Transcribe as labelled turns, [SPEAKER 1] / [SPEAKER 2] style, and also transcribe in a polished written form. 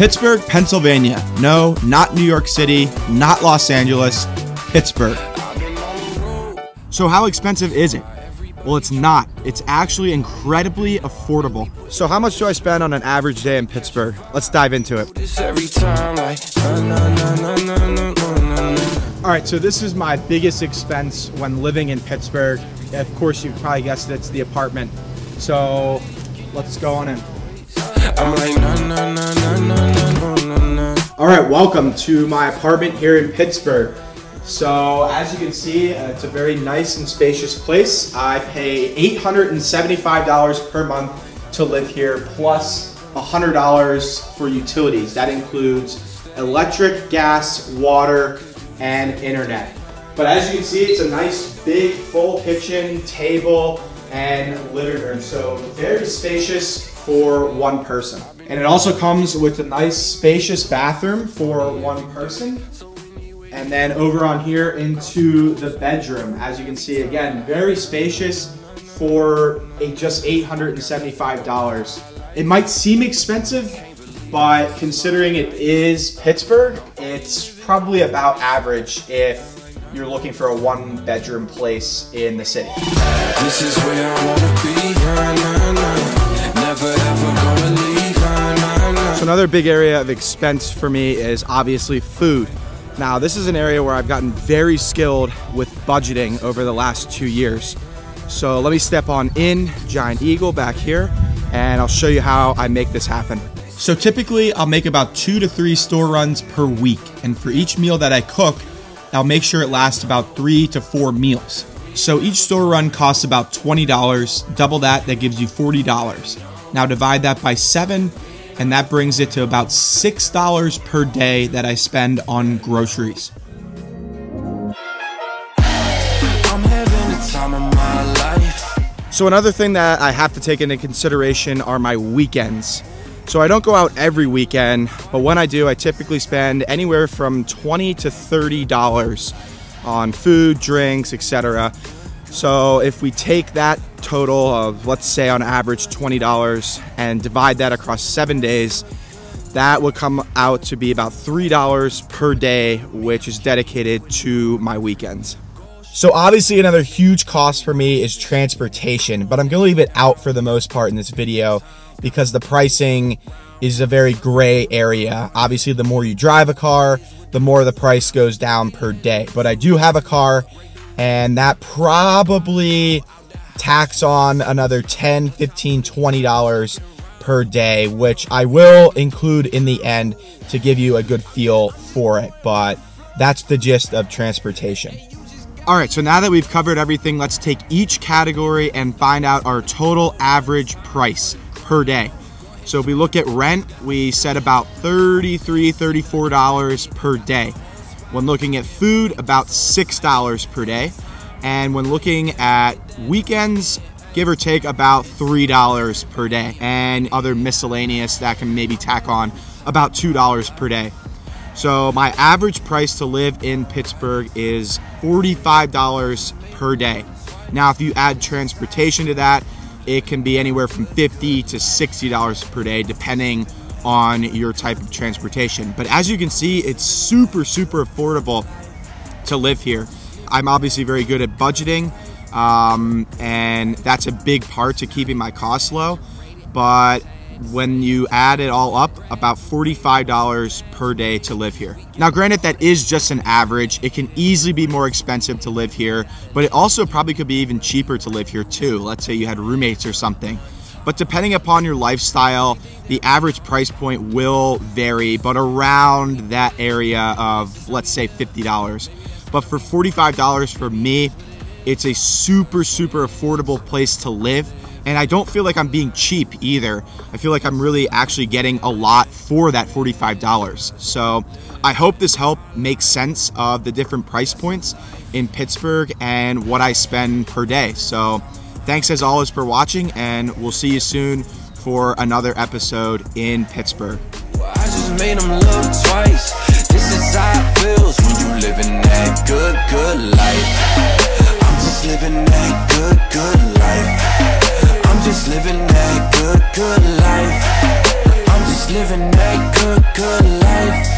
[SPEAKER 1] Pittsburgh, Pennsylvania. No, not New York City, not Los Angeles, Pittsburgh. So how expensive is it? Well, it's not. It's actually incredibly affordable. So how much do I spend on an average day in Pittsburgh? Let's dive into it. All right, so this is my biggest expense when living in Pittsburgh. Of course, you've probably guessed it's the apartment. So let's go on in. All right, welcome to my apartment here in Pittsburgh. So as you can see, it's a very nice and spacious place. I pay $875 per month to live here, plus $100 for utilities. That includes electric, gas, water, and internet. But as you can see, it's a nice big full kitchen, table, and living room. So very spacious for one person. And it also comes with a nice spacious bathroom for one person. And then over on here into the bedroom. As you can see, again, very spacious for just $875. It might seem expensive, but considering it is Pittsburgh, it's probably about average if you're looking for a one-bedroom place in the city. This is where I wanna be. Never ever gonna leave. So another big area of expense for me is obviously food. Now, this is an area where I've gotten very skilled with budgeting over the last 2 years. So let me step on in, Giant Eagle back here, and I'll show you how I make this happen. So typically, I'll make about 2 to 3 store runs per week. And for each meal that I cook, I'll make sure it lasts about 3 to 4 meals. So each store run costs about $20. Double that gives you $40. Now divide that by 7, and that brings it to about $6 per day that I spend on groceries. So another thing that I have to take into consideration are my weekends. So I don't go out every weekend, but when I do, I typically spend anywhere from $20 to $30 on food, drinks, etc. So if we take that total of, let's say on average $20 and divide that across 7 days, that would come out to be about $3 per day, which is dedicated to my weekends. So obviously another huge cost for me is transportation, but I'm gonna leave it out for the most part in this video because the pricing is a very gray area. Obviously, the more you drive a car, the more the price goes down per day. But I do have a car, and that probably tacks on another $10, $15, $20 per day, which I will include in the end to give you a good feel for it. But that's the gist of transportation. All right, so now that we've covered everything, let's take each category and find out our total average price per day. So if we look at rent, we said about $33, $34 per day. When looking at food, about $6 per day. And when looking at weekends, give or take about $3 per day. And other miscellaneous that can maybe tack on about $2 per day. So my average price to live in Pittsburgh is $45 per day. Now, if you add transportation to that, it can be anywhere from $50 to $60 per day, depending on your type of transportation. But as you can see, it's super, super affordable to live here. I'm obviously very good at budgeting, and that's a big part to keeping my costs low. But when you add it all up, about $45 per day to live here. Now, granted, that is just an average. It can easily be more expensive to live here, but it also probably could be even cheaper to live here too. Let's say you had roommates or something. But depending upon your lifestyle, the average price point will vary, but around that area of, let's say, $50. But for $45 for me, it's a super, super affordable place to live. And I don't feel like I'm being cheap either. I feel like I'm really actually getting a lot for that $45. So I hope this helped make sense of the different price points in Pittsburgh and what I spend per day. So thanks as always for watching, and we'll see you soon for another episode in Pittsburgh. Well, I just made them look twice. This is how it feels when you living that good life. I'm just living that good life. I'm just living that good life. I'm just living
[SPEAKER 2] living that good life.